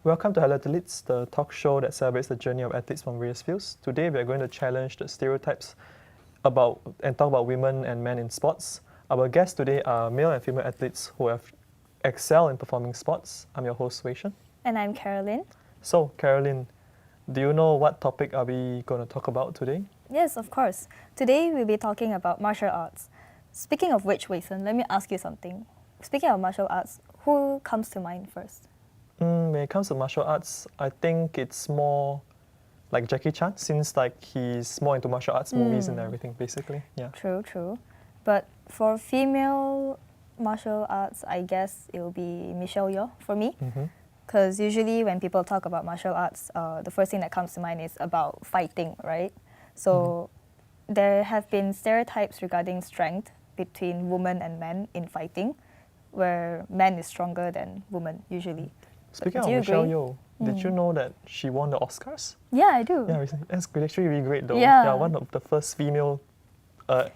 Welcome to Hello Athletes, the talk show that celebrates the journey of athletes from various fields. Today we are going to challenge the stereotypes about and talk about women and men in sports. Our guests today are male and female athletes who have excelled in performing sports. I'm your host, Wei Shen. And I'm Caroline. So, Caroline, do you know what topic are we going to talk about today? Yes, of course. Today we'll be talking about martial arts. Speaking of which, Wei Shen, let me ask you something. Speaking of martial arts, who comes to mind first? When it comes to martial arts, I think it's more like Jackie Chan, since he's more into martial arts movies and everything, basically. Yeah. True. But for female martial arts, I guess it will be Michelle Yeoh for me. Because usually when people talk about martial arts, the first thing that comes to mind is about fighting, right? So there have been stereotypes regarding strength between women and men in fighting, where men is stronger than women usually. Speaking of Michelle Yeoh, did you know that she won the Oscars? Yeah, I do. Yeah, recently. That's actually really great though. Yeah. One of the first female,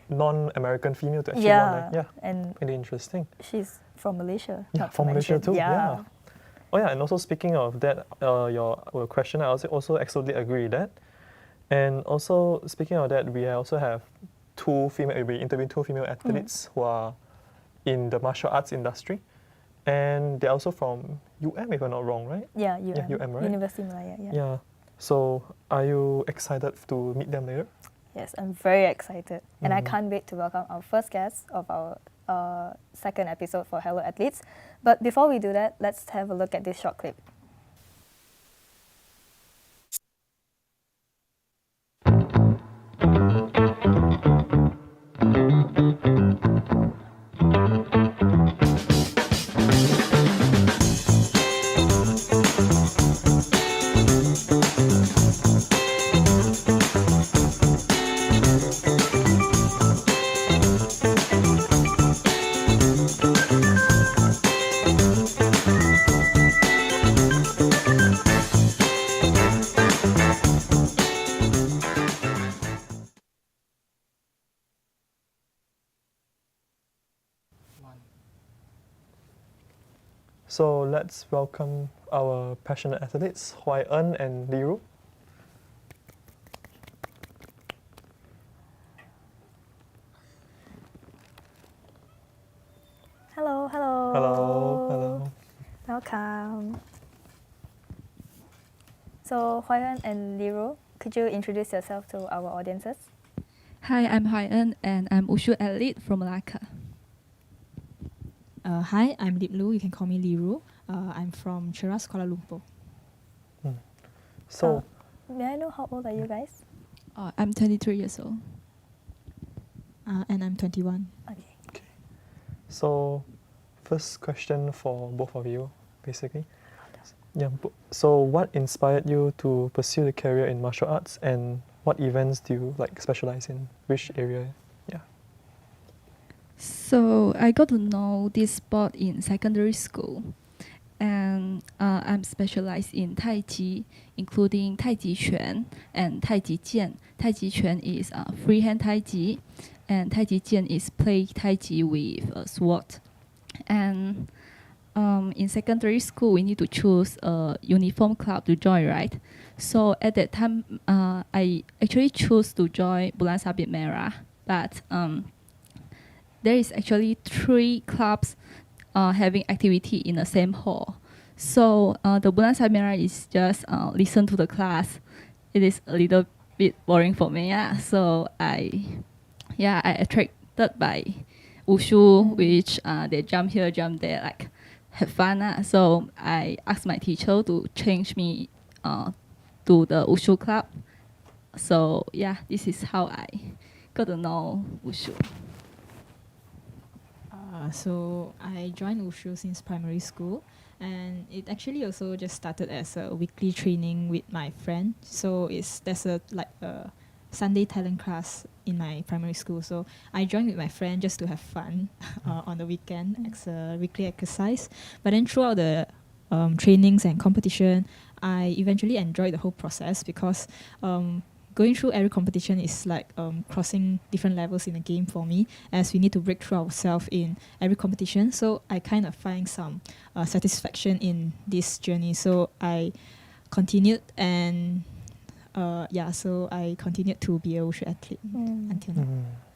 non-American female to actually win. Yeah, and pretty interesting. she's from Malaysia. Yeah, from Malaysia too. Yeah. Oh yeah, and also speaking of that, your question, I also absolutely agree with that. And also speaking of that, we also have we interviewed two female athletes who are in the martial arts industry. And they're also from if I'm not wrong, right? Yeah, UM. Yeah, UM, right? University Malaya, Yeah. So, are you excited to meet them later? Yes, I'm very excited. And I can't wait to welcome our first guest of our second episode for Hello Athletes. But before we do that, let's have a look at this short clip. So, let's welcome our passionate athletes, Huai En and Liru. Hello. Hello. Welcome. So, Huayan and Liru, could you introduce yourself to our audiences? Hi, I'm Huayan and I'm Wushu athlete from Malacca. Hi, I'm Lip Lu. You can call me Liru. I'm from Cheras, Kuala Lumpur. So, May I know how old are you guys? I'm 23 years old. And I'm 21. Okay. so first question for both of you, basically. Yeah. So, what inspired you to pursue the career in martial arts, and what events do you specialize in? Which area? Yeah. So I got to know this sport in secondary school, and I'm specialized in Tai Chi, including Tai Chi Quan and Tai Chi Jian. Tai Chi Quan is freehand Tai Chi, and Tai Chi Jian is play Tai Chi with a sword. And in secondary school, we need to choose a uniform club to join, right? So at that time, I actually chose to join Bulan Sabit Merah, but there is actually 3 clubs having activity in the same hall. So the Bulan Sabit Merah is just listen to the class. It is a little bit boring for me. Yeah. So I attracted by Wushu, which they jump here, jump there, have fun. So I asked my teacher to change me to the Wushu club. So yeah, this is how I got to know Wushu. So I joined Wushu since primary school, and it actually also just started as a weekly training with my friend. So there's a Sunday talent class in my primary school. So I joined with my friend just to have fun on the weekend as a weekly exercise. But then throughout the trainings and competition, I eventually enjoyed the whole process because going through every competition is like crossing different levels in the game for me, as we need to break through ourselves in every competition. So I kind of find some satisfaction in this journey. So I continued, and so I continued to be a wushu athlete until now.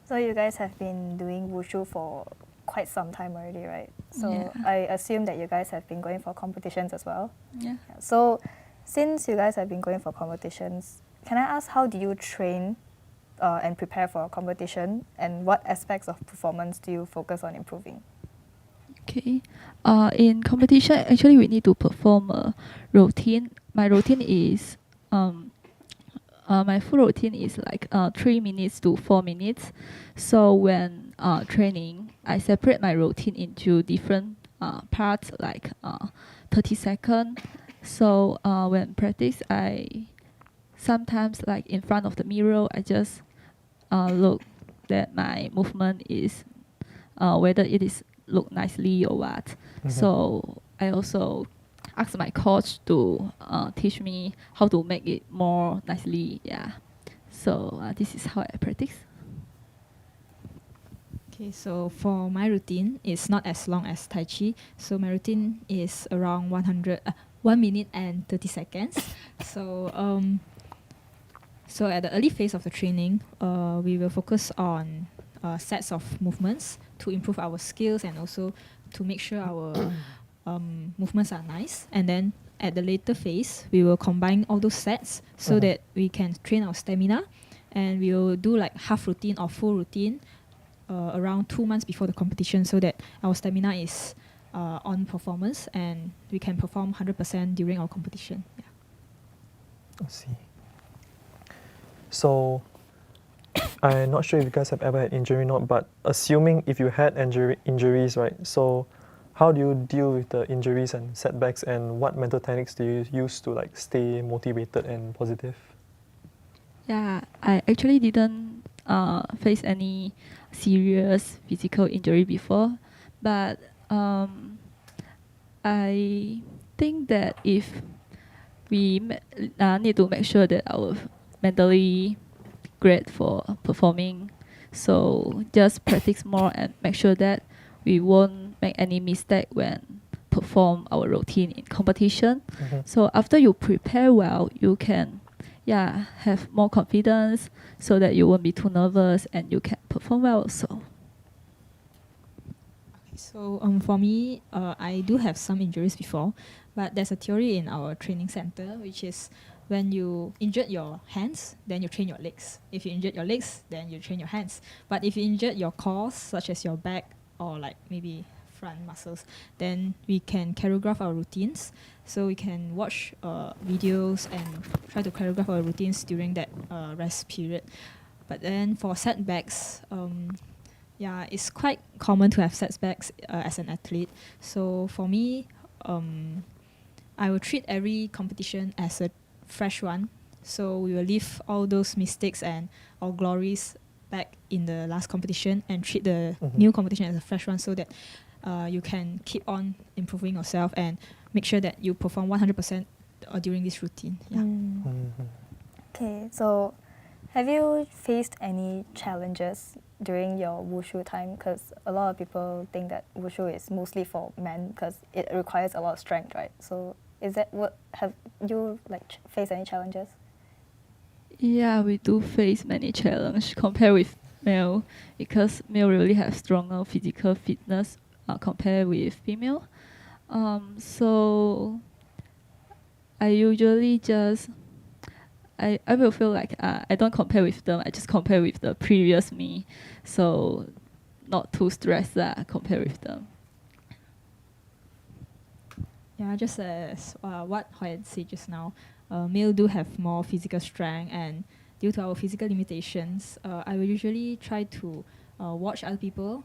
So you guys have been doing wushu for quite some time already, right? So Yeah. I assume that you guys have been going for competitions as well. Yeah. So since you guys have been going for competitions, can I ask how do you train and prepare for a competition, and what aspects of performance do you focus on improving? Okay. In competition, actually, we need to perform a routine. My routine is my full routine is like 3 minutes to 4 minutes. So when training, I separate my routine into different parts, like 30 seconds. So when practice, I sometimes like in front of the mirror, I just look that my movement is whether it is look nicely or what. So I also ask my coach to teach me how to make it more nicely. Yeah. So this is how I practice. Okay, so for my routine, it's not as long as Tai Chi. So my routine is around 1 minute and 30 seconds. So at the early phase of the training, we will focus on sets of movements to improve our skills and also to make sure our movements are nice. And then at the later phase, we will combine all those sets so that we can train our stamina. And we will do like half routine or full routine around 2 months before the competition, so that our stamina is on performance and we can perform 100% during our competition. Yeah. I see. So, I'm not sure if you guys have ever had injury or not, but assuming if you had injuries, right? So, how do you deal with the injuries and setbacks, and what mental techniques do you use to like stay motivated and positive? Yeah, I actually didn't face any serious physical injury before, but I think that if we need to make sure that our mentally great for performing, so just practice more and make sure that we won't make any mistake when perform our routine in competition. So after you prepare well, you can have more confidence so that you won't be too nervous and you can perform well also. So for me, I do have some injuries before, but there's a theory in our training center, which is when you injured your hands, then you train your legs. If you injured your legs, then you train your hands. But if you injured your core, such as your back or like maybe front muscles, then we can choreograph our routines. So we can watch videos and try to choreograph our routines during that rest period. But then for setbacks, it's quite common to have setbacks as an athlete. So for me, I will treat every competition as a fresh one. So we will leave all those mistakes and our glories back in the last competition and treat the new competition as a fresh one, so that you can keep on improving yourself and make sure that you perform 100% during this routine. Yeah. Okay, so have you faced any challenges during your wushu time? Because a lot of people think that wushu is mostly for men because it requires a lot of strength, right? So have you faced any challenges? Yeah, we do face many challenges compared with male, because male really have stronger physical fitness compared with female. So I usually just I will feel like I don't compare with them. I just compare with the previous me, so not too stressed compare with them. Yeah, just as what Hoyan said just now, male do have more physical strength, and due to our physical limitations, I will usually try to watch other people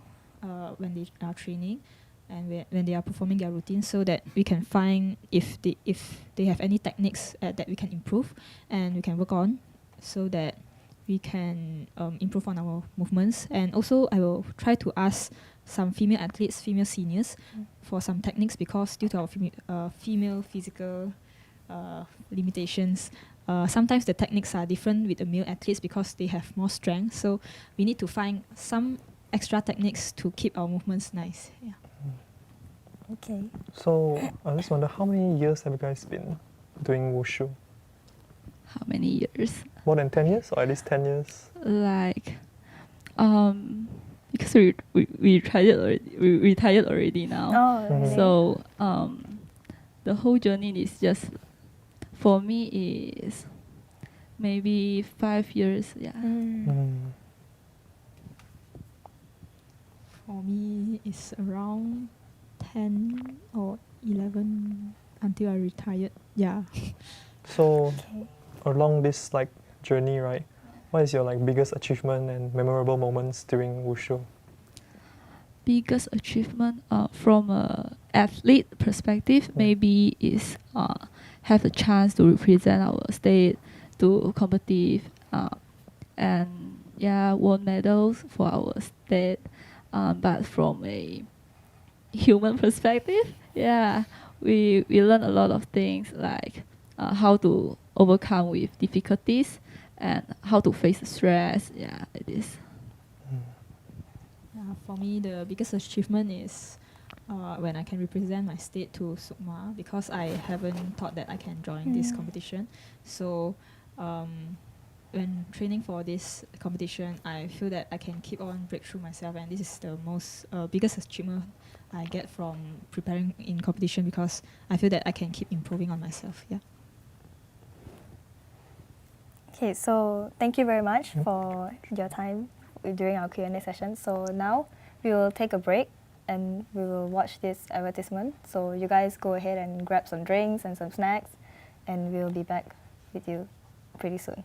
when they are training and when they are performing their routine, so that we can find if they have any techniques that we can improve and we can work on, so that we can improve on our movements. And also I will try to ask some female athletes, female seniors, for some techniques, because due to our female physical limitations, sometimes the techniques are different with the male athletes because they have more strength. So we need to find some extra techniques to keep our movements nice. Yeah. Okay. So I just wonder, how many years have you guys been doing wushu? How many years? More than 10 years, or at least 10 years? Like, because we tried it already, we retired already now. Oh, really? So the whole journey is just, for me, is maybe 5 years. Yeah. For me, it's around 10 or 11 until I retired. Yeah. So Okay. along this like journey, right, what is your like biggest achievement and memorable moments during wushu? Biggest achievement from a athlete perspective, maybe is have a chance to represent our state to competitive, and yeah, won medals for our state. But from a human perspective, yeah, we learn a lot of things, like how to overcome with difficulties and how to face stress. Yeah, it is. For me, the biggest achievement is when I can represent my state to Sukma, because I haven't thought that I can join this competition. So when training for this competition, I feel that I can keep on break through myself, and this is the most biggest achievement I get from preparing in competition, because I feel that I can keep improving on myself. Yeah. Okay, so thank you very much for your time during our Q&A session. So now we will take a break and we will watch this advertisement. So you guys go ahead and grab some drinks and some snacks, and we'll be back with you pretty soon.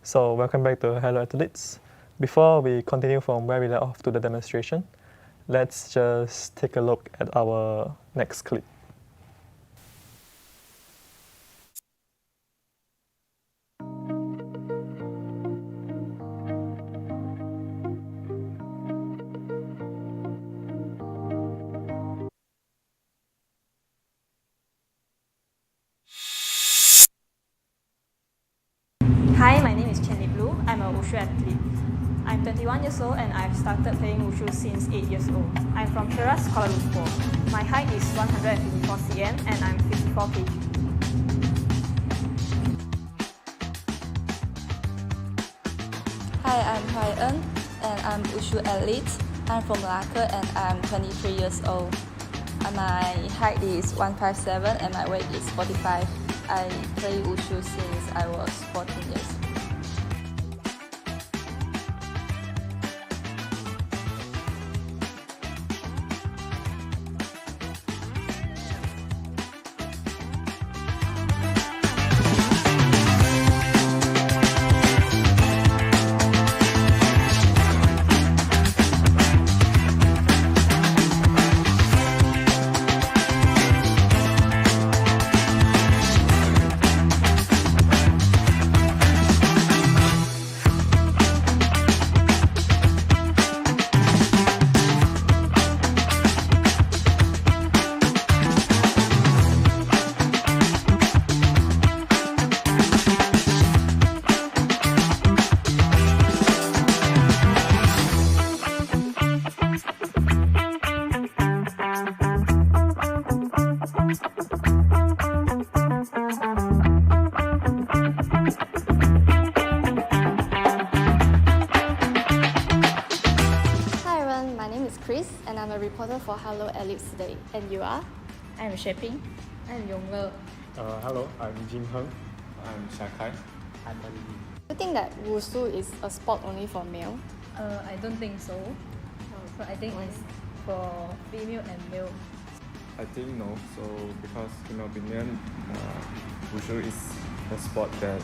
So welcome back to Hello Athletes. Before we continue from where we left off to the demonstration, let's just take a look at our next clip. Hi, my name is Chen Li Blue. I'm a Wushu athlete. I'm 21 years old and I've started playing Wushu since 8 years old. I'm from Cheras, Kuala Lumpur. My height is 154 cm and I'm 54 kg. Hi, I'm Hoai Eun and I'm Wushu athlete. I'm from Malacca and I'm 23 years old. My height is 157 and my weight is 45. I play Wushu since I was 14 years. model for Hello Ellipse today. And you are? I'm Shaping. I'm Yongler. Hello, I'm Jim Heng. I'm Shakai. I'm Olivia. Do you think that Wushu is a sport only for male? I don't think so. So I think it's for female and male. I think no. So because in my opinion, Wushu is a sport that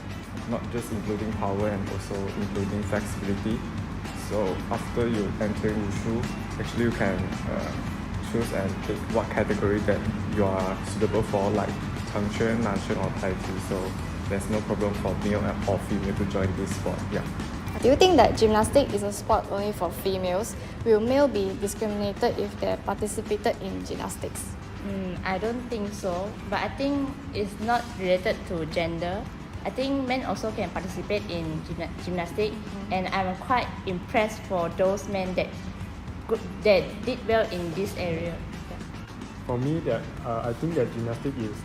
not just including power and also including flexibility. So after you enter Wushu, actually you can choose and pick what category that you are suitable for, like Changquan, Nanquan or Tai Chi. So there's no problem for male or female to join this sport. Yeah. Do you think that gymnastics is a sport only for females? Will male be discriminated if they participated in gymnastics? I don't think so, but I think it's not related to gender. I think men also can participate in gymnastics, and I'm quite impressed for those men that did well in this area. Yeah. For me, I think that gymnastics is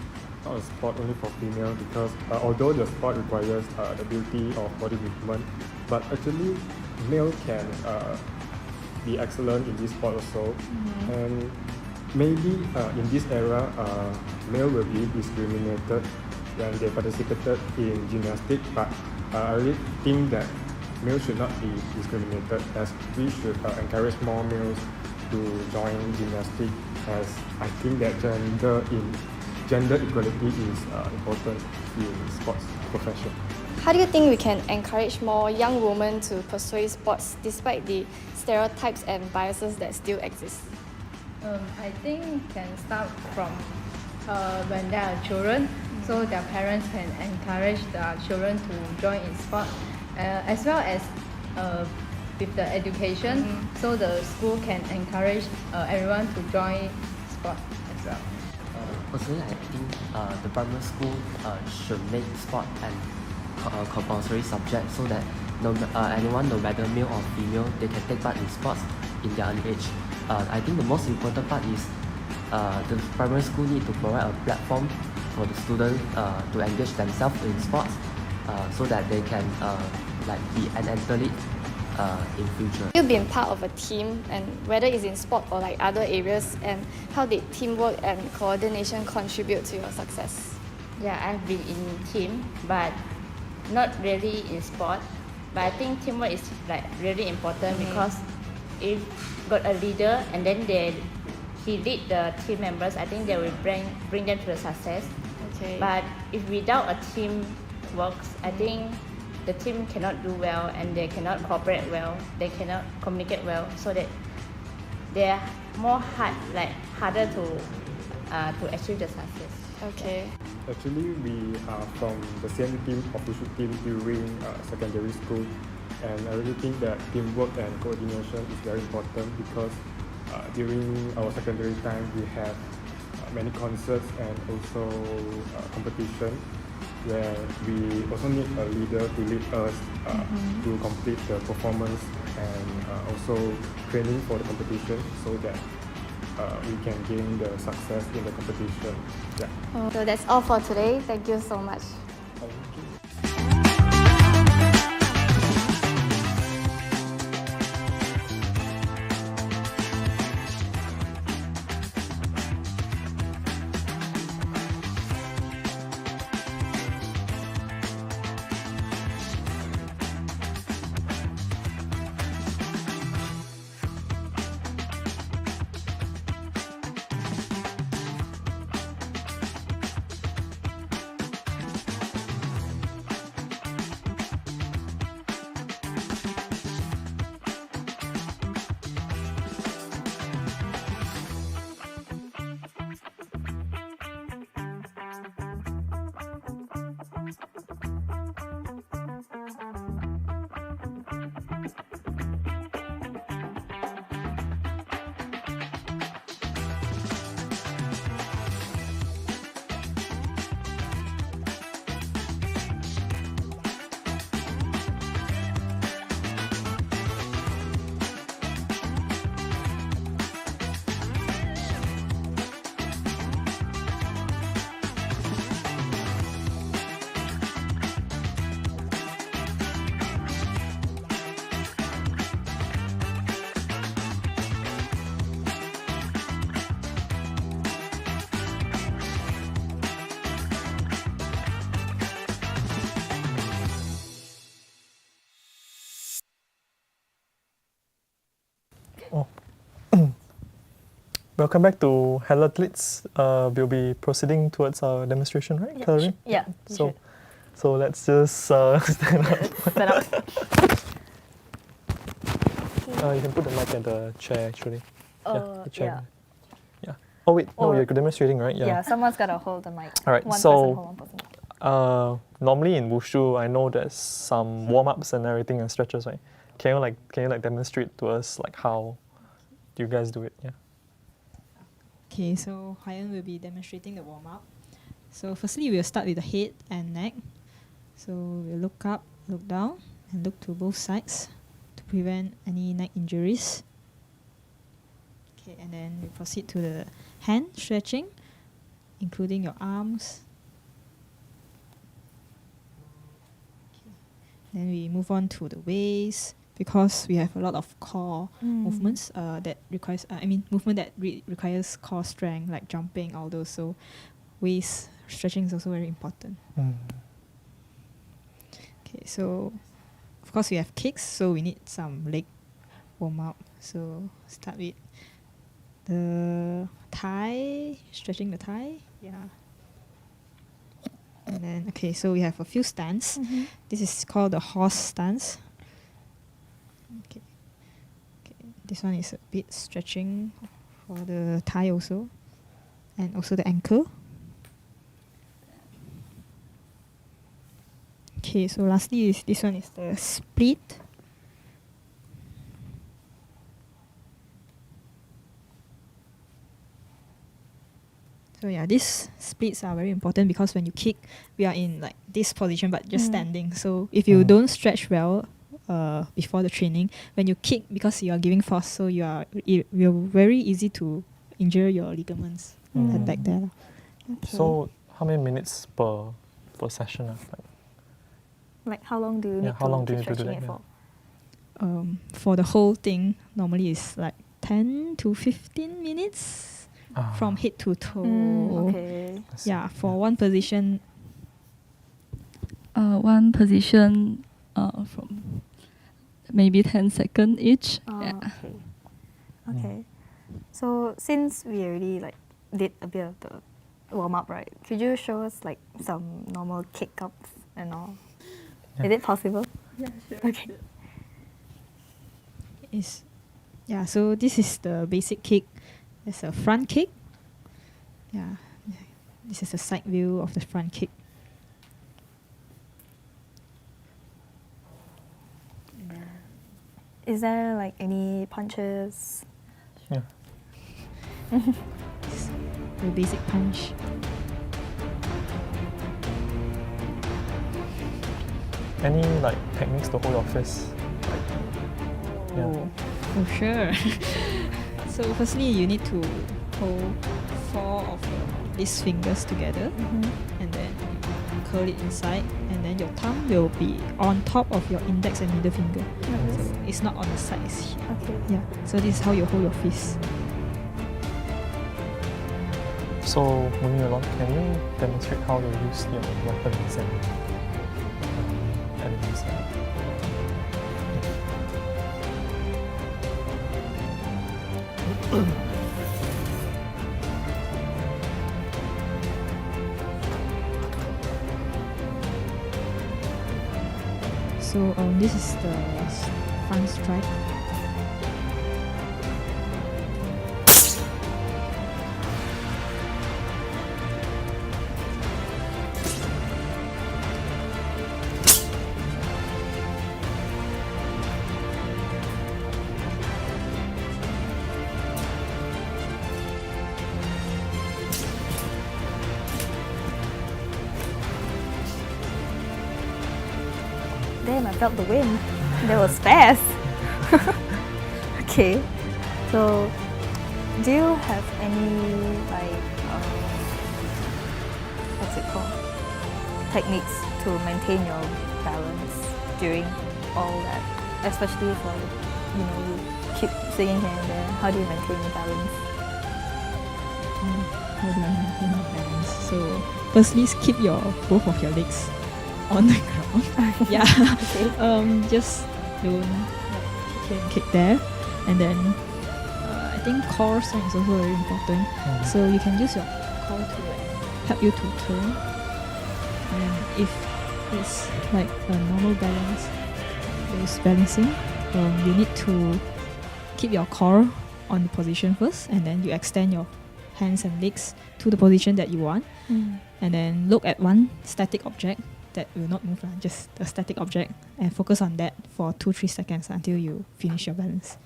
not a sport only for female because although the sport requires the ability of body movement, but actually male can be excellent in this sport also. And maybe in this era, male will be discriminated when they participated in gymnastics, but I really think that males should not be discriminated, as we should encourage more males to join gymnastics, as I think that gender equality is important in sports profession. How do you think we can encourage more young women to pursue sports despite the stereotypes and biases that still exist? I think can start from when they are children, so their parents can encourage their children to join in sport, as well as with the education, so the school can encourage everyone to join sport as well. Personally, I think the primary school should make sport and compulsory subject so that anyone, no matter male or female, they can take part in sports in their early age. I think the most important part is the primary school need to provide a platform for the students to engage themselves in sports so that they can be an athlete in future. You've been part of a team, and whether it's in sport or like other areas, and how did teamwork and coordination contribute to your success? Yeah, I've been in team, but not really in sport. But I think teamwork is really important because if got a leader and then he lead the team members, I think they will bring them to the success. Okay. But if without a team works, I think the team cannot do well and they cannot cooperate well, they cannot communicate well, so that they are harder to achieve the success. Okay. Actually, we are from the same team, official team during secondary school, and I really think that teamwork and coordination is very important because during our secondary time we have many concerts and also competition where we also need a leader to lead us to complete the performance and also training for the competition so that we can gain the success in the competition. Yeah. So that's all for today. Thank you so much. Thank you. Oh. Welcome back to Hello Athletes. We'll be proceeding towards our demonstration, right, Yeah, Caroline? yeah, you So, should. so let's just stand up. Set up. You can put the mic at the chair, actually. The chair. Yeah. Yeah. Oh wait, no, Or- you're demonstrating, right? Yeah, someone's gotta hold the mic. All right, One so- person hold one person. Normally in wushu, I know there's some warm-ups and everything and stretches, right? Can you demonstrate to us like how do you guys do it? Yeah. Okay, so Hyan will be demonstrating the warm-up. So firstly, we'll start with the head and neck. So we'll look up, look down, and look to both sides to prevent any neck injuries. Okay, and then we proceed to the hand stretching, including your arms. Okay. Then we move on to the waist, because we have a lot of core movements that requires, movement that requires core strength, like jumping, all those. So waist stretching is also very important. Okay, so of course we have kicks, so we need some leg warm up. So start with the thigh, stretching the thigh. Yeah. And then, okay, so we have a few stance. This is called the horse stance. Okay. This one is a bit stretching for the thigh also, and also the ankle. Okay, so lastly is this one is the split. So yeah, these splits are very important because when you kick, we are in like this position but just standing. So if you don't stretch well before the training, when you kick, because you are giving force, so you're very easy to injure your ligaments at back there. Okay. So how many minutes per session? Like how long do you need how long do keep you need to do stretching that? it for? For the whole thing, normally it's like 10 to 15 minutes from head to toe. Okay. Yeah, for one position. One position from maybe 10 seconds each. Yeah. Okay. Okay. So since we already like did a bit of the warm up, right? Could you show us like some normal kick ups and all? Yeah. Is it possible? Yeah, sure. Okay. So this is the basic kick. There's a front kick. Yeah. This is a side view of the front kick. Is there like any punches? Yeah. The basic punch. Any like techniques to hold your fist? Oh, sure. So firstly, you need to hold 4 of these fingers together, and then curl it inside, and then your thumb will be on top of your index and middle finger. So it's not on the sides. Okay. Yeah. So this is how you hold your fist. So moving along, can you demonstrate how you use your weapons and enemies? So this is the front strike. Damn, I felt the wind. That was fast. Okay. So, do you have any like what's it called? Techniques to maintain your balance during all that, especially for you keep swinging here and there. How do you maintain your balance? How do I maintain my balance? So firstly, keep both of your legs on the ground. Yeah. Okay. Just don't kick here and kick there, and then think core strength is also very important. So you can use your core to help you to turn. And if it's like a normal balance, those balancing, you need to keep your core on the position first, and then you extend your hands and legs to the position that you want, and then look at one static object that will not move, just a static object, and focus on that for 2-3 seconds until you finish your balance.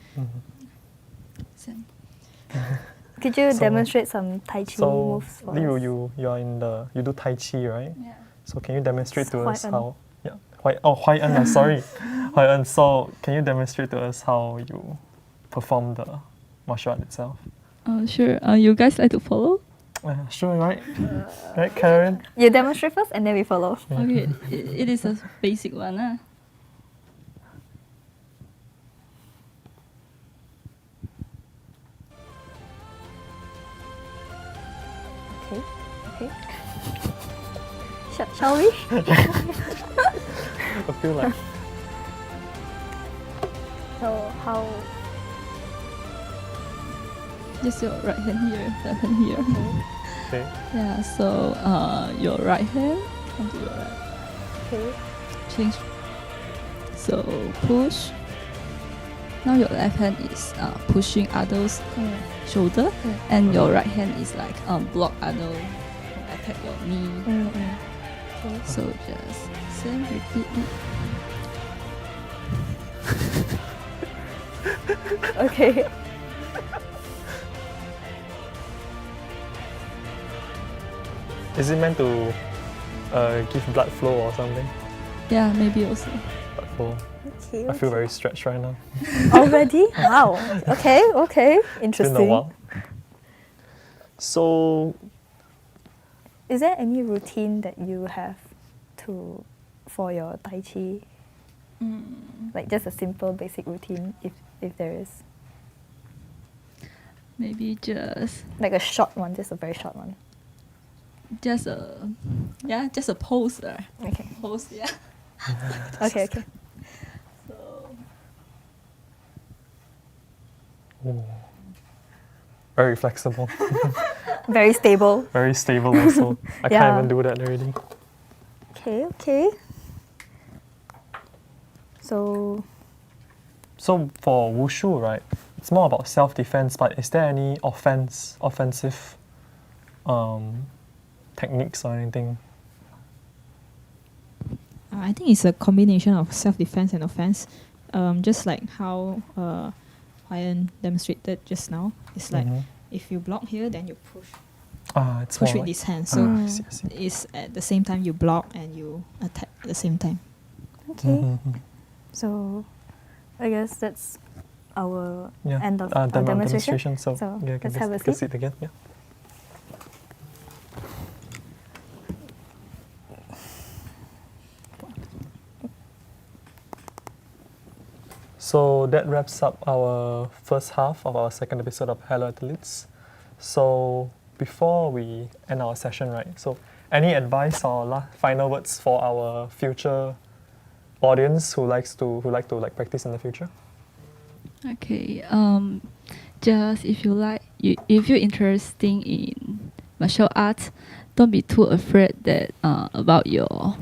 Could you demonstrate some Tai Chi moves for Liu, us? you do Tai Chi, right? Yeah. So can you demonstrate to us Huai En. how? Yeah, Huai En. Sorry, Huai En. So can you demonstrate to us how you perform the martial art itself? Sure. You guys like to follow? Sure, right? Right, Karen? You demonstrate first and then we follow. Okay, it is a basic one. Okay. Shall we? I feel like So how? Just your right hand here, left hand here. okay. Yeah, so your right hand onto your right. Okay. Change. So push. Now your left hand is pushing others' shoulder, and your right hand is like block other attack your knee. Okay. So just same repeat. Okay. Is it meant to give blood flow or something? Yeah, maybe also. Blood flow. Okay. I feel very stretched right now. Already? Wow. Okay. It's been a Interesting. while. So Is there any routine that you have for your Tai Chi? Like just a simple basic routine, if there is. Maybe just Like a short one, just a very short one. just a pose. Okay. Pose, yeah. Okay. So very flexible, Very stable. very stable also. I Yeah. can't even do that already. Okay. So for wushu, right, it's more about self-defense, but is there any offensive techniques or anything? I think it's a combination of self-defense and offense. Just like how Ryan demonstrated just now. It's like if you block here, then you push It's with more like, this hand. So I see. it's at the same time you block and you attack at the same time. okay. So I guess that's our Yeah. end of our demonstration. So, So yeah, let's have a can seat. sit again. Yeah. So that wraps up our first half of our second episode of Hello Athletes. So before we end our session, right? So any advice or final words for our future audience who like to practice in the future? okay. Just if you're interested in martial arts, don't be too afraid that about your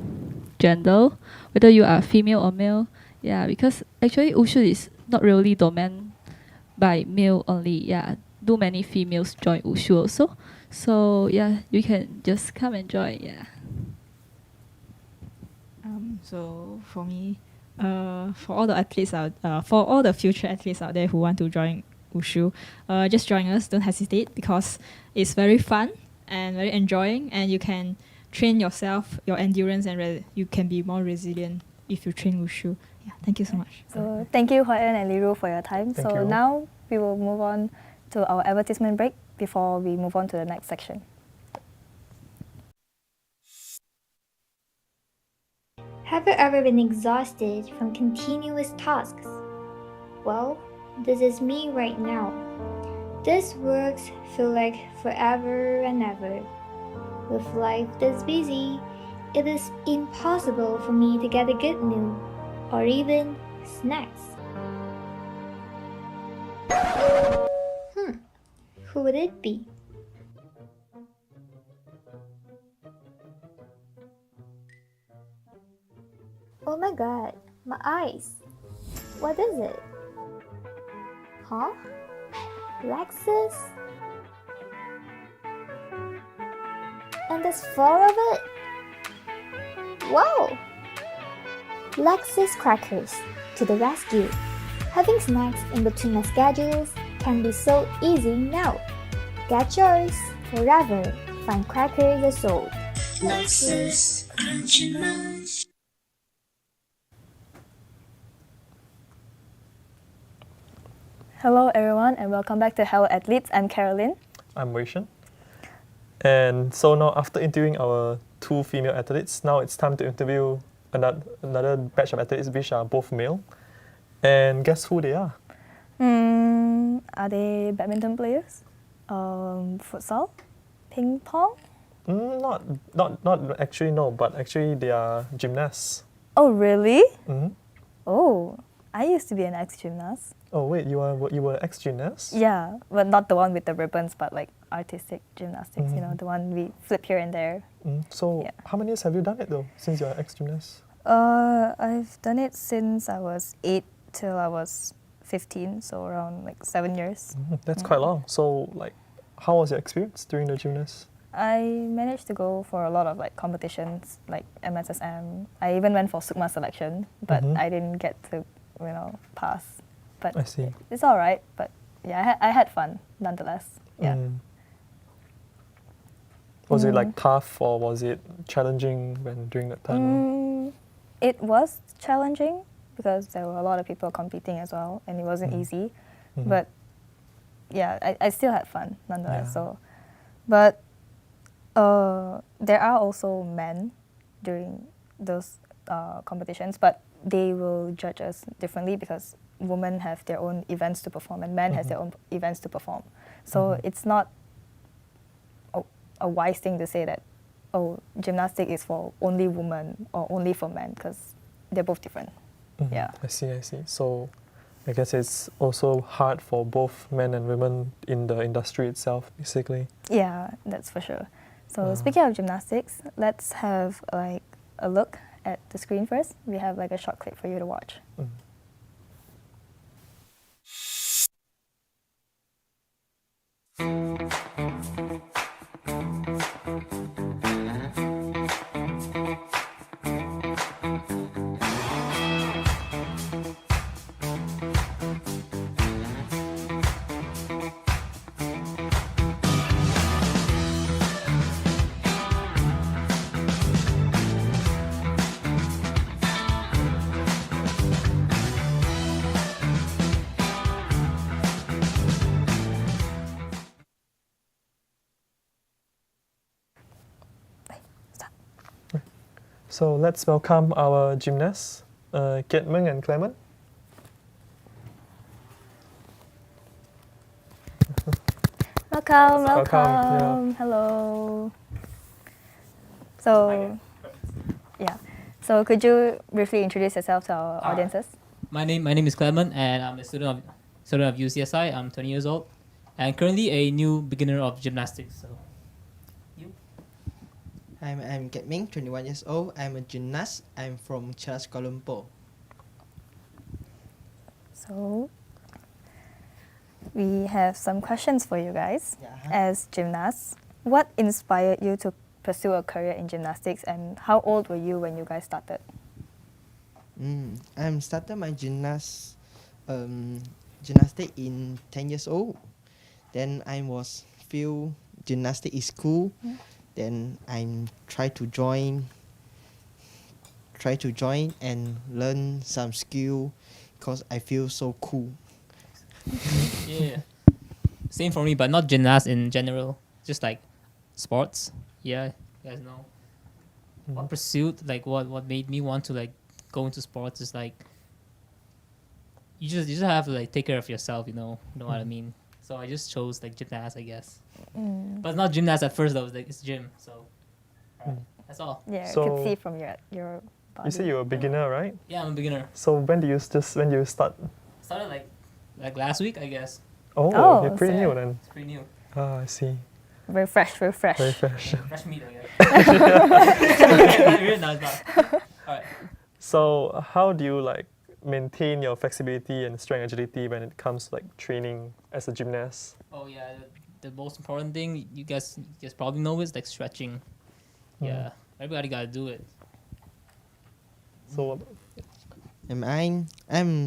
gender, whether you are female or male. Yeah, because actually wushu is not really domain by male only. Yeah, do many females join wushu also. So yeah, you can just come and join. Yeah. So for me, for all the future athletes out there who want to join wushu, just join us. Don't hesitate because it's very fun and very enjoying, and you can train yourself, your endurance, and you can be more resilient if you train wushu. Yeah, thank you so much. So thank you, Hua En and Liru, for your time. Thank so you. now we will move on to our advertisement break before we move on to the next section. Have you ever been exhausted from continuous tasks? Well, this is me right now. These works feel like forever and ever. With life this busy, it is impossible for me to get a good meal or even snacks. who would it be? Oh my god, my eyes. What is it? Huh? Lexus? And there's 4 of it? Wow! Lexus crackers, to the rescue. Having snacks in between my schedules can be so easy now. Get yours wherever fine crackers are sold. Lexus Crunchy Munch. Hello everyone and welcome back to Hello Athletes. I'm Caroline. I'm Wei Shen. And so now after interviewing our 2 female athletes, now it's time to interview another batch of athletes which are both male. And guess who they are? Are they badminton players? Futsal? Ping pong? Not actually, no, but actually they are gymnasts. Oh really? Mm-hmm. Oh, I used to be an ex-gymnast. Oh wait, you were ex-gymnast? Yeah, but not the one with the ribbons, but like artistic gymnastics, you know, the one we flip here and there. So Yeah. how many years have you done it though, since you're an ex-gymnast? I've done it since I was 8 till I was 15, so around like 7 years. That's quite long. So like, how was your experience during the gymnast? I managed to go for a lot of like competitions, like MSSM. I even went for Sukma selection, but I didn't get to, pass. But I see. it's all right. But yeah, I had fun nonetheless. Yeah. Was it like tough or was it challenging during that time? It was challenging because there were a lot of people competing as well, and it wasn't easy. But yeah, I still had fun nonetheless. Yeah. So, but there are also men during those competitions, but they will judge us differently because women have their own events to perform and men has their own events to perform. So it's not a wise thing to say that, gymnastic is for only women or only for men, because they're both different. Yeah. I see. So I guess it's also hard for both men and women in the industry itself, basically. Yeah, that's for sure. So speaking of gymnastics, let's have like a look at the screen first. We have like a short clip for you to watch. So let's welcome our gymnasts, Kietmeng and Clement. Welcome. Welcome, Hello. So, yeah. So could you briefly introduce yourself to our audiences? My name is Clement, and I'm a student of UCSI. I'm 20 years old, and currently a new beginner of gymnastics. So, you? I'm Kietmeng, 21 years old. I'm a gymnast. I'm from Kuala Lumpur. So, we have some questions for you guys. As gymnasts, what inspired you to pursue a career in gymnastics, and how old were you when you guys started? I started my gymnastic in 10 years old. Then I was feel gymnastic is cool. Then I try to join and learn some skill because I feel so cool. Yeah. Same for me, but not gymnast in general. Just like sports. Yeah, you guys know. What pursuit, like what made me want to like go into sports is like you just have to like take care of yourself, you know what I mean. So I just chose like gymnast, I guess. But it's not gymnast at first though. It's gym. So that's all. Yeah, So, I could see from your body. You say you're a beginner, right? Yeah, I'm a beginner. So when do you start? Started like last week, I guess. Oh, you're pretty so new then. It's pretty new. Ah, I see. Very fresh, very fresh. Very fresh. Fresh meat, yeah. Really nice, but- Alright. So how do you like maintain your flexibility and strength agility when it comes to like training as a gymnast? Oh yeah, the most important thing you guys probably know is like stretching. Yeah, everybody gotta do it. So I'm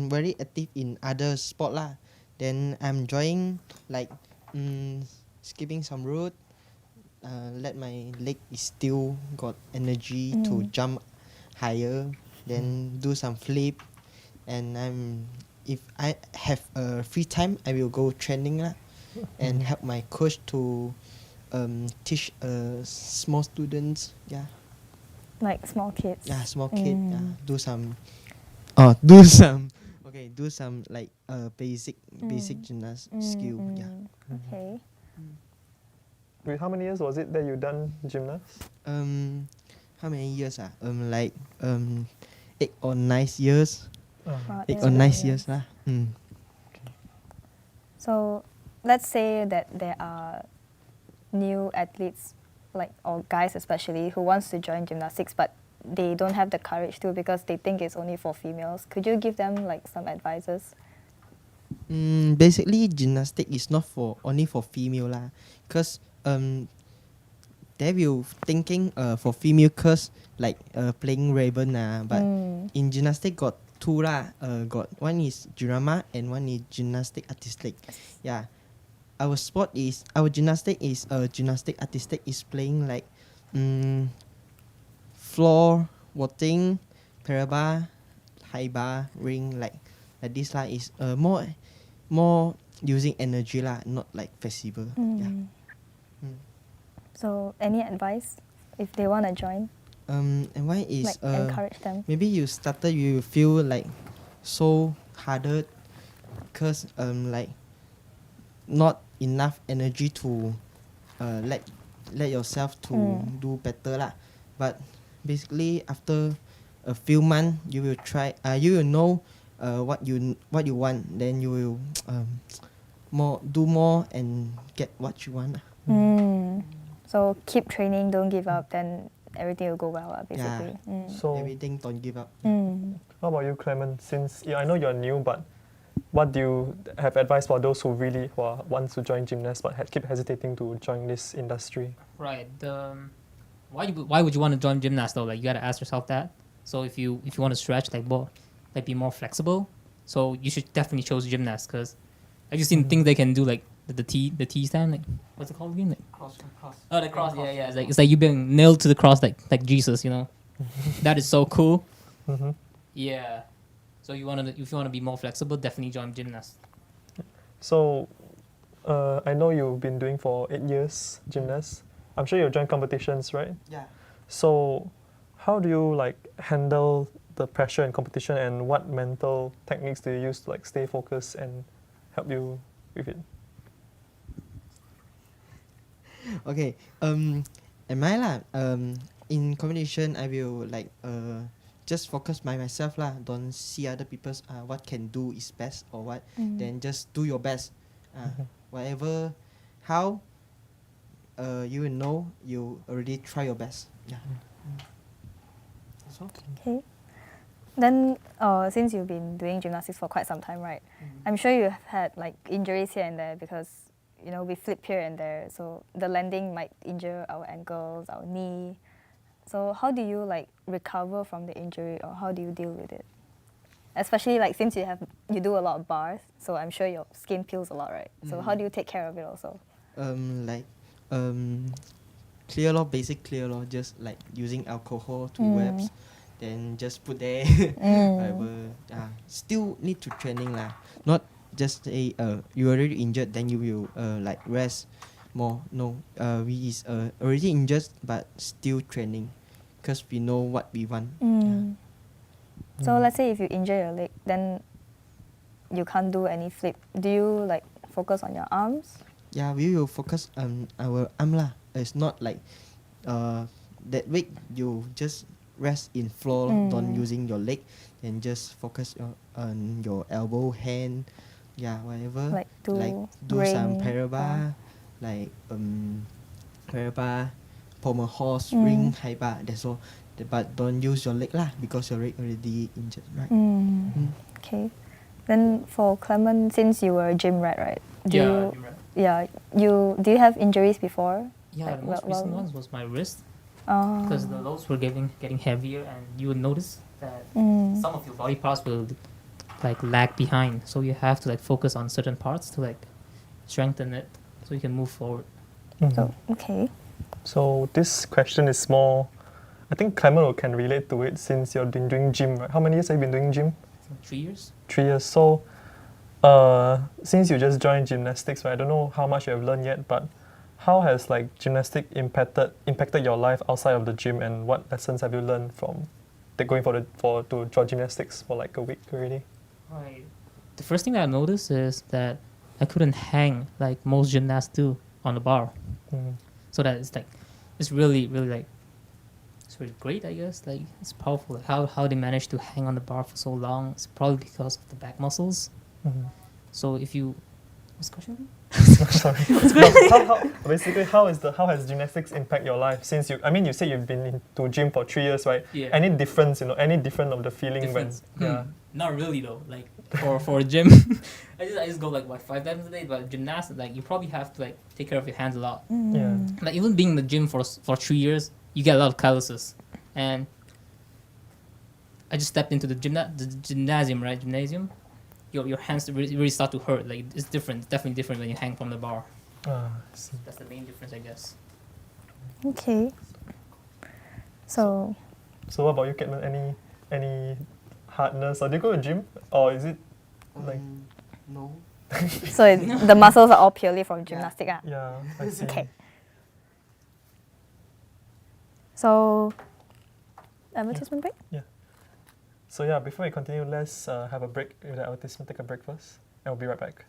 very active in other sport lah. Then I'm enjoying like skipping some route. Let my leg is still got energy to jump higher. Then do some flip. And if I have free time, I will go training lah, and help my coach to teach small students. Yeah. Like small kids. Yeah, small kid. Yeah, do some like basic gymnast skill. Yeah. Okay. Wait, how many years was it that you done gymnast? How many years? Like 8 or 9 years. Wow, 8 or 9 years lah. So let's say that there are new athletes, like or guys especially, who wants to join gymnastics, but they don't have the courage to because they think it's only for females. Could you give them like some advices? Basically, gymnastics is not only for female lah, cause they will thinking for female cause like playing ribbon but in gymnastics got two lah. Got one is drama and one is gymnastic artistic. Yeah, our gymnastic is gymnastic artistic is playing like floor, walking, parabar, high bar, ring like this lah. Is more using energy lah, not like flexible. Yeah. So any advice if they want to join? And why is like encourage them? maybe you started you feel like so harder because like not enough energy to let yourself to do better lah. But basically after a few months you will try you will know what you want, then you will do more and get what you want. So keep training, don't give up, then everything will go well basically. So everything don't give up. How about you, Clement? Since I know you're new, but what do you have advice for those who really want to join gymnasts but keep hesitating to join this industry? Right. Why would you want to join gymnast though? Like you gotta ask yourself that. So if you want to stretch, be more flexible, so you should definitely choose gymnast because have you seen things they can do like the T stand, like what's it called again? Like, Cross. Oh, the cross. Yeah. It's like you being nailed to the cross like Jesus, you know. That is so cool. Yeah. So if you wanna be more flexible, definitely join gymnast. So, I know you've been doing for 8 years gymnast. I'm sure you've joined competitions, right? Yeah. So, how do you like handle the pressure and competition, and what mental techniques do you use to like stay focused and help you with it? Okay. Am I lah? In competition, I will like just focus by myself lah. Don't see other people's what can do is best or what. Then just do your best. Whatever, how. You will know you already try your best. Yeah. Okay. Then, since you've been doing gymnastics for quite some time, right? I'm sure you've had like injuries here and there because we flip here and there, so the landing might injure our ankles, our knee. So how do you like recover from the injury, or how do you deal with it? Especially like since you do a lot of bars, so I'm sure your skin peels a lot, right? So how do you take care of it also? Clear law, basic clear law, just like using alcohol to webs, then just put there. Whatever. Still need to training lah. Not just say you already injured, then you will like rest more. No, we is already injured but still training, because we know what we want. So let's say if you injure your leg, then you can't do any flip. Do you like focus on your arms? Yeah, we will focus on our arm lah. It's not like that week you just rest in floor, don't using your leg, and just focus on your elbow, hand, whatever. Like do some parabar, like wherever pommel horse ring hay ba, that's all. But don't use your leg lah because your leg already injured, right? Okay. Then for Clement, since you were a gym rat, right? Do Yeah, you, gym rat. Yeah. Do you have injuries before? Yeah, Like, the most recent ones was my wrist. Oh. Because the loads were getting heavier, and you will notice that some of your body parts will like lag behind. So you have to like focus on certain parts to like strengthen it, so you can move forward. So, okay. So this question is more, I think Clement can relate to it since you've been doing gym, right? How many years have you been doing gym? 3 years. 3 years. So since you just joined gymnastics, right, I don't know how much you have learned yet, but how has like gymnastics impacted your life outside of the gym, and what lessons have you learned from going to join gymnastics for like a week already? Right. The first thing that I noticed is that I couldn't hang like most gymnasts do on the bar. So that it's really like it's really great, I guess. Like it's powerful. Like how they manage to hang on the bar for so long. It's probably because of the back muscles. So if you, what's the question? Sorry. Basically, how has gymnastics impact your life since you said you've been into gym for 3 years, right? Yeah. Any difference, any different of the feeling Difference? when Not really though. Like for a gym, I just go like 5 times a day. But gymnastics, like you probably have to like take care of your hands a lot. Yeah. Like even being in the gym for 3 years, you get a lot of calluses. And I just stepped into the gymnasium, right? Your hands really start to hurt. Like it's different. It's definitely different when you hang from the bar. I see. That's the main difference, I guess. Okay. So what about you, Caitlin? Any hardness, or do you go to gym, or is it like no? So the muscles are all purely from gymnastics. Yeah, I see. Okay. So advertisement break? Yeah. So yeah, before we continue, let's have a break with the advertisement. Take a break first, and we'll be right back.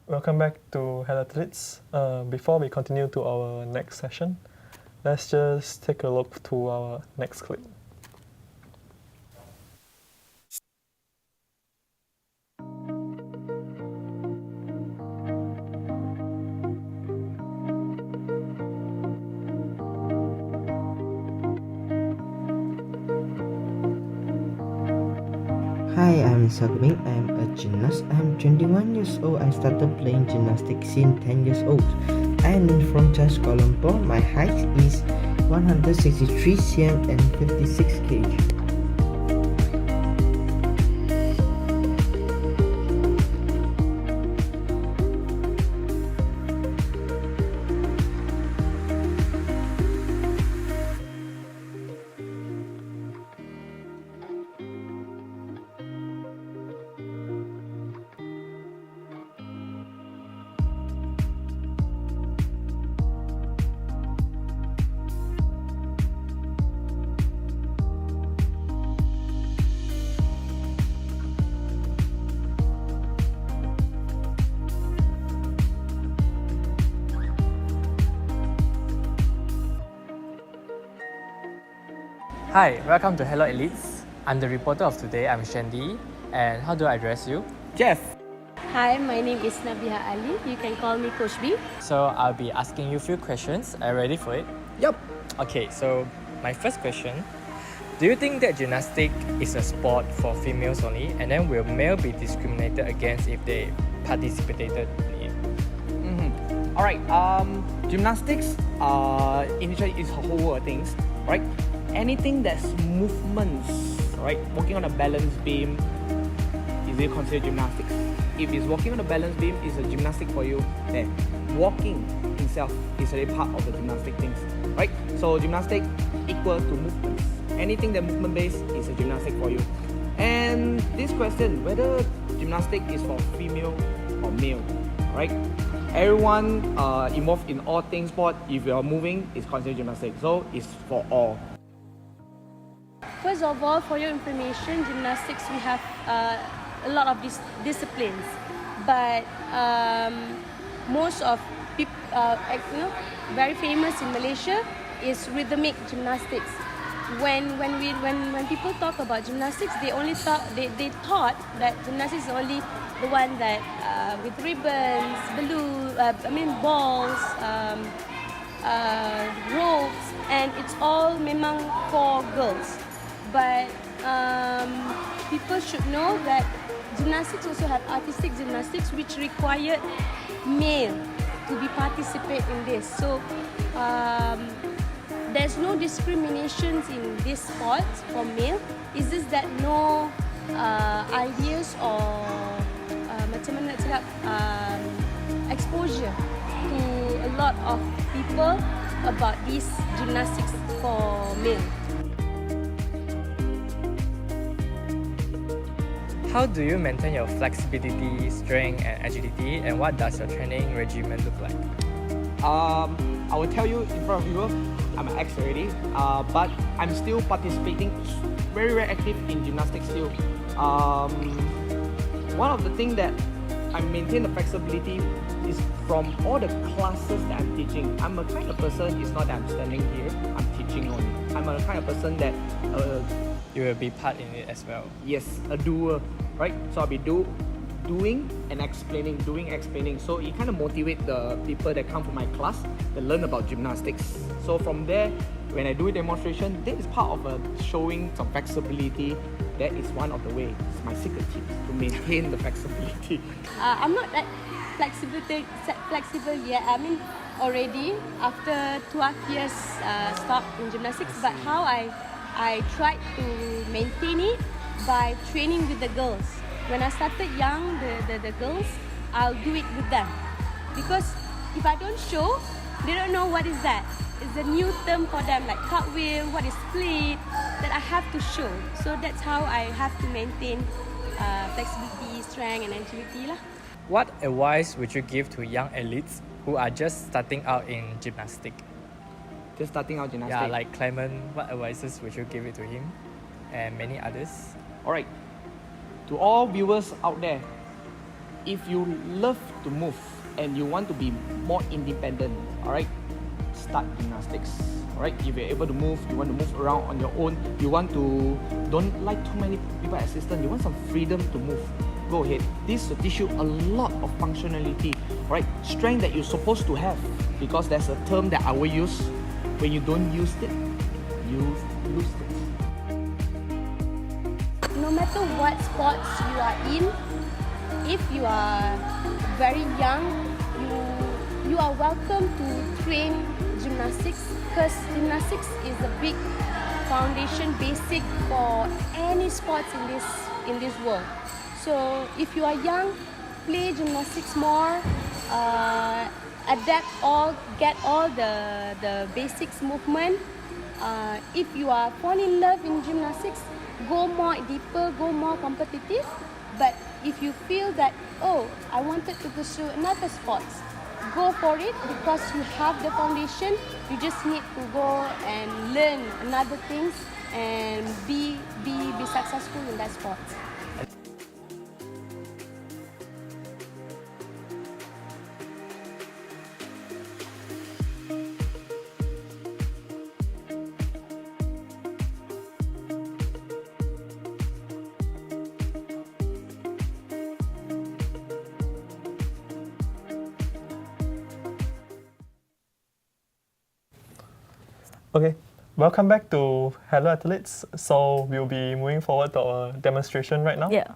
Welcome back to Hello Athletes. Before we continue to our next session, let's just take a look to our next clip. Hi, I'm Sakming. I'm a gymnast. I'm 21 years old. I started playing gymnastics since 10 years old. And from Kuala Lumpur, my height is 163 cm and 56 kg. Hi, welcome to Hello Elites. I'm the reporter of today. I'm Shandy. And how do I address you? Jeff. Hi, my name is Nabiha Ali. You can call me Coach B. So I'll be asking you a few questions. Are you ready for it? Yup. Okay, so my first question. Do you think that gymnastic is a sport for females only, and then will male be discriminated against if they participated in it? All right. Gymnastics initially is a whole world of things, right? Anything that's movements, right? Walking on a balance beam, is it considered gymnastics? If it's walking on a balance beam, is a gymnastic for you. Then walking itself is a part of the gymnastic things, right? So gymnastic equal to movements. Anything that movement based is a gymnastic for you. And this question, whether gymnastic is for female or male, right? Everyone involved in all things sport, if you are moving, is considered gymnastic. So it's for all. First of all, for your information, gymnastics, we have a lot of disciplines, but most of people, very famous in Malaysia is rhythmic gymnastics. When people talk about gymnastics, they thought that gymnastics is only the one that with ribbons, balls, ropes, and it's all memang for girls. But people should know that gymnastics also have artistic gymnastics, which required male to be participate in this. So there's no discriminations in this sport for male. It's just that no ideas or macam mana nak cakap, exposure to a lot of people about this gymnastics for male. How do you maintain your flexibility, strength, and agility, and what does your training regimen look like? I will tell you in front of you, I'm an ex already, but I'm still participating, very active in gymnastics still. One of the things that I maintain the flexibility is from all the classes that I'm teaching. I'm a kind of person, it's not that I'm standing here, I'm teaching only. I'm a kind of person that you will be part in it as well. Yes, a doer, right? So I'll be doing and explaining, So it kind of motivate the people that come from my class that learn about gymnastics. So from there, when I do a demonstration, this is part of showing some flexibility. That is one of the ways. It's my secret tip to maintain the flexibility. I'm not that flexible yet. I mean, already after 12 years stop in gymnastics, but how I tried to maintain it by training with the girls. When I started young, the girls, I'll do it with them. Because if I don't show, they don't know what is that. It's a new term for them, like cartwheel, what is split, that I have to show. So that's how I have to maintain flexibility, strength and agility lah. What advice would you give to young athletes who are just starting out in gymnastics? Just starting out gymnastics? Yeah, like Clement, what advices would you give it to him and many others? Alright, to all viewers out there, if you love to move and you want to be more independent, alright, start gymnastics. Alright, if you're able to move, you want to move around on your own, don't like too many people assistant, you want some freedom to move, go ahead. This will teach you a lot of functionality, right? Strength that you're supposed to have, because there's a term that I will use. When you don't use it, you lose it. No matter what sports you are in, if you are very young, you are welcome to train gymnastics, because gymnastics is a big foundation, basic for any sports in this world. So if you are young, play gymnastics more, get all the basics movement. If you are fall in love in gymnastics, go more deeper, go more competitive. But if you feel that, oh, I wanted to pursue another sports, go for it, because you have the foundation. You just need to go and learn another things and be successful in that sport. Okay, welcome back to Hello Athletes. So we'll be moving forward to our demonstration right now. Yeah.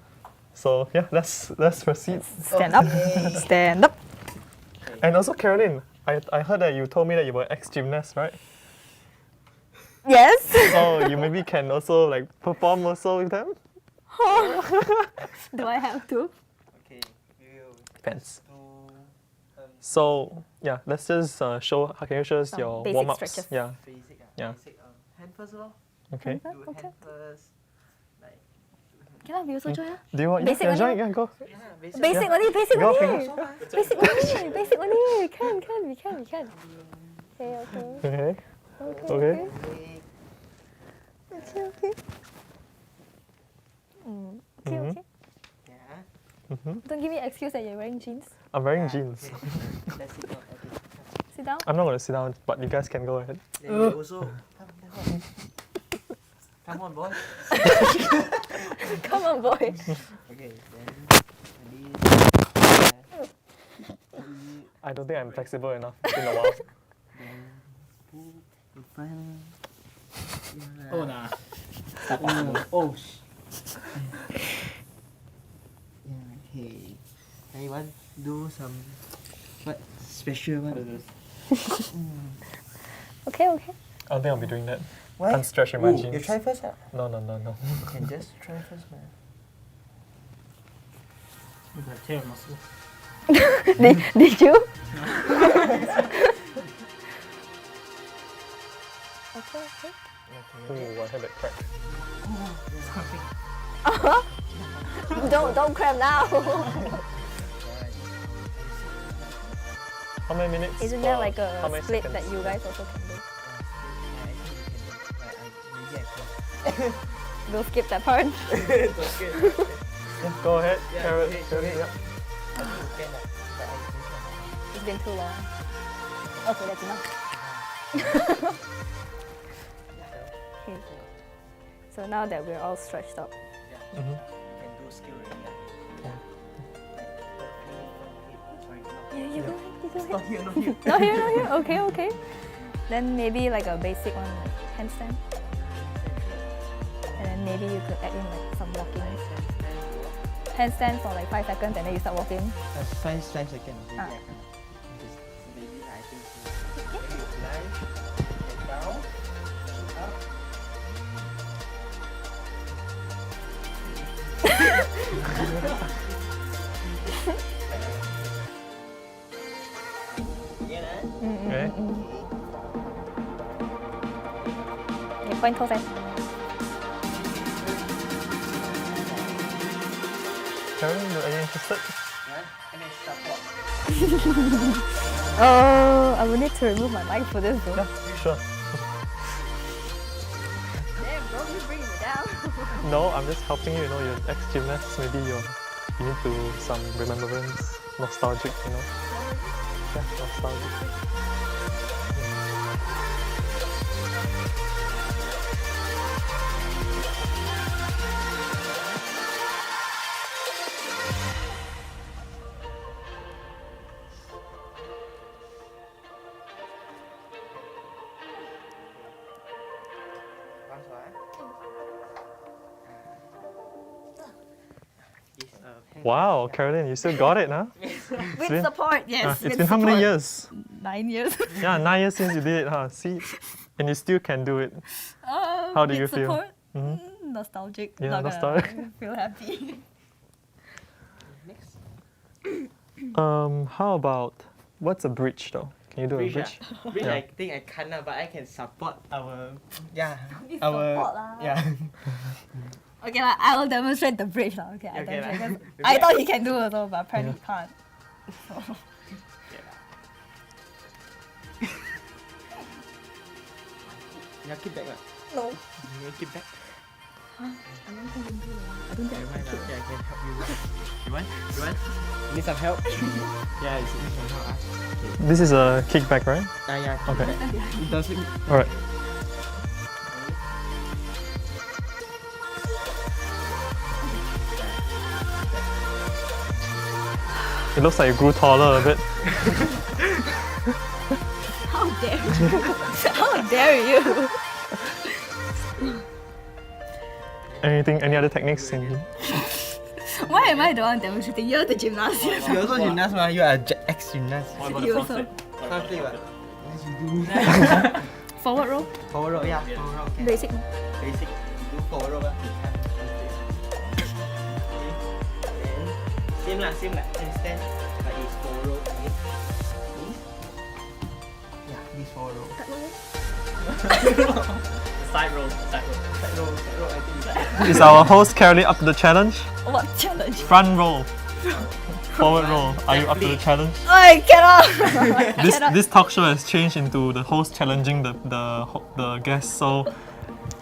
So yeah, let's proceed. Stand up. Stand up. And also, Caroline, I heard that you told me that you were ex-gymnast, right? Yes. So you maybe can also like perform also with them. Do I have to? Depends. So yeah, let's just show. Can you show us Some your basic warm ups? stretches. Yeah. Basic, Yeah. basic, hand first lor. Okay. Hand Do okay. hand first. Like, Can I be also join? Do you want? Basic yeah, only? join. Yeah, go. Basic only, basic Go, only. fingers. Basic only, basic only. Can, we can. Okay, okay. Okay. Okay. Okay. Okay. Okay, Mhm. okay. yeah. Don't give me an excuse that you're wearing jeans. I'm wearing jeans. Okay. Let's sit down. Okay. Sit down. I'm not gonna sit down, but you guys can go ahead. Then you also come on, boy. Come on, boy. Okay, then I don't think I'm flexible enough. It's been a while. in front. Oh nah. Oh. Yeah, okay. Now you want do some what special one? Okay, okay. I don't think I'll be doing that. Why? Can't stretch in my Ooh, jeans. you try first. No. You can just try first, man. You got tear muscle. Did you? Okay, okay. Ooh, I had that crack. Don't cramp now. How many minutes? Isn't there for like how a many split seconds? that you guys also can do? We'll skip that part. Yeah, go ahead. Yeah, Carrot. go ahead. Yeah. It's been too long. Okay, that's enough. Okay. So now that we're all stretched out. You can do skill already. Yeah, you go ahead, you go ahead. Not here, not here. Not here, not here. Okay, okay. Then maybe like a basic one, like handstand. And then maybe you could add in like some walking. Handstand for like 5 seconds and then you start walking. 5 seconds. Ah. Maybe I think nice. Get down. Up. Okay. Okay, point close eyes. Caroline, are you interested? Oh, I will need to remove my mic for this though. Yeah, sure. Damn, bro, you bringing me down. No, I'm just helping you. You know, you're an ex-gymnast. Maybe you need to some remembrance, nostalgic. You know. Yeah, nostalgic. Wow, Caroline, you still got it, huh? With support, yes. It's with been how many support. years? 9 years. Yeah, 9 years since you did it, huh? See, and you still can do it. How do you with feel? support? Mhm. Nostalgic. Yeah, Not nostalgic. gonna feel happy. How about what's a bridge though? Can you do a Bridge, bridge? Bridge Yeah. I think I can't, but I can support our It's our support lah. yeah. Okay, like, I will demonstrate the bridge. Lah. Okay, I Okay lah. demonstrate. 'Cause Maybe I thought he can do it also, but apparently he can't. So. Yeah, keep back. No. You keep back. I don't think I can do it. I don't think I Never mind, can keep okay, I can help you. You want? You want? You need some help? Yeah, you need some help. Okay. This is a kickback, right? Yeah. Okay. It doesn't. All right. It looks like you grew taller a bit. How dare you? How dare you? Any other techniques? Why am I the one demonstrating? You're the gymnast. You're also gymnast, man. You are ex-gymnast. What about You the also. CrossFit? Can't play what? Yes, you do. Forward roll. Forward roll, yeah. Forward roll. Okay. Basic. Basic. Do forward roll. Same like handstand, but it's forward roll. Okay. Yeah, this forward roll. Side roll. Side roll, I think. Is our host Caroline up to the challenge? What challenge? Front roll. Forward roll. Are you up to the challenge? I cannot. This talk show has changed into the host challenging the guests. So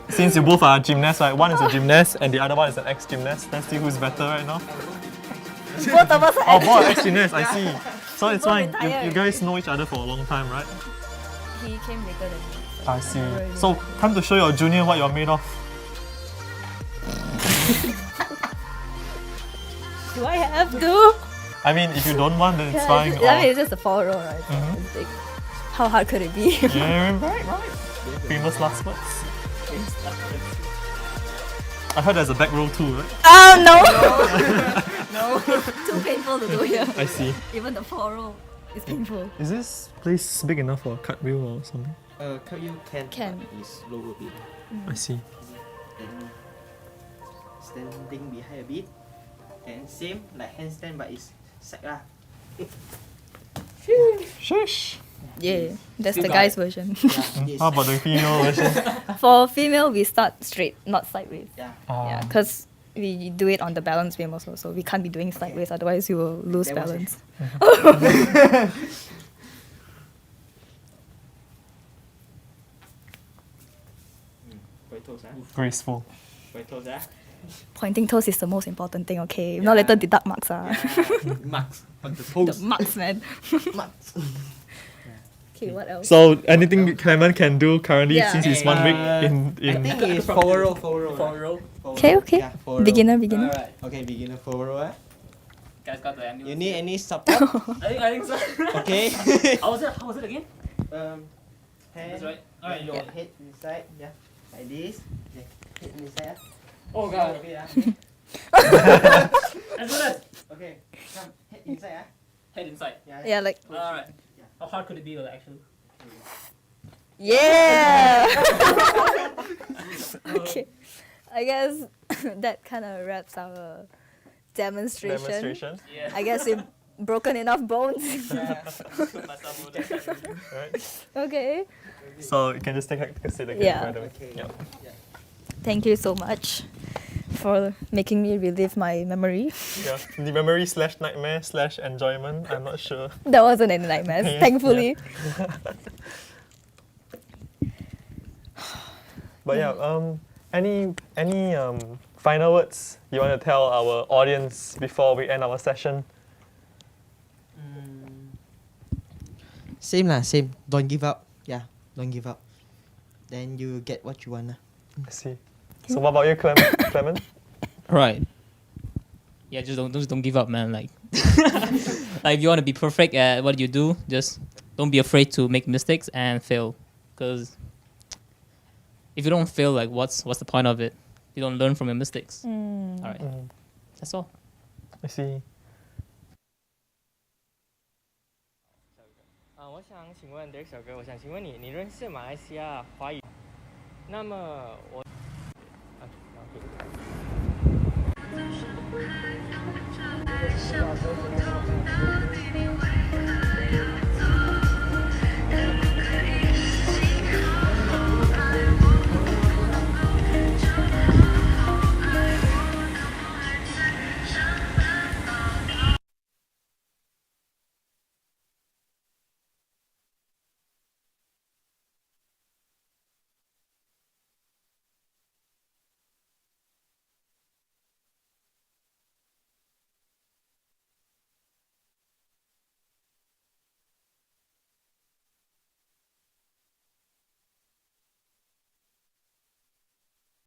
since you both are gymnasts, right? One is a gymnast and the other one is an ex-gymnast. Let's see who's better right now. Both of us are both ex-gymnasts. I see. So it's Both fine. retired. You guys know each other for a long time, right? He came later than me. I see. So time to show your junior what you're made of. Do I have to? I mean, if you don't want, then it's Yeah, fine. I mean, it's just a forward roll, right? So it's like, how hard could it be? Yeah, right. Famous last words. I heard there's a back roll too, right? Oh no! No. Too painful to do here. I see. Even the forward roll is painful. Is this place big enough for a cartwheel or something? Cartwheel can. Can. Is lower bit. I see. Then standing behind a bit. And same like handstand, but it's side lah. Shush. Yeah, that's Still the got guy's it. version. How about the female version? For female, we start straight, not sideways. Yeah. Yeah, because we do it on the balance beam also, so we can't be doing sideways, otherwise you will lose That was balance. Graceful. Pointing toes is the most important thing, okay? If not, later deduct marks. Marks on the The toes. marks, man. Marks. Okay, what else? So anything Clement can do currently Yeah. since he's 1 week in I think it's forward roll. Forward roll. Okay, okay. Yeah, forward roll. Beginner. Alright. Okay, beginner forward roll. Guys got the ambulance. You need any support? I think so. Okay. How was it again? Hand. That's right. Alright, Alright, your yeah. head inside. Yeah. Like this. Okay. Head inside. Oh god. Okay, Let's do this. Okay. Come. Head inside. Head inside. Yeah, like. Alright. How hard could it be actually? Yeah! Okay. I guess that kind of wraps our demonstration. Demonstration? Yeah. I guess we've broken enough bones. Right. Okay. So you can just take a seat again. Yeah. By the way. Okay. Yeah. Thank you so much for making me relive my memory. Yeah. The memory / nightmare / enjoyment. I'm not sure. That wasn't any nightmares, Yeah, thankfully. But yeah, any final words you want to tell our audience before we end our session? Same lah, same. Don't give up. Yeah, don't give up. Then you get what you want. I see. So what about you, Clement? Right. Yeah, just don't give up, man. Like, like if you want to be perfect at what you do, just don't be afraid to make mistakes and fail. Because if you don't fail, like what's the point of it? You don't learn from your mistakes. All right. That's all. I see. 我想请问 Derek 小哥，我想请问你，你认识马来西亚华语？那么我小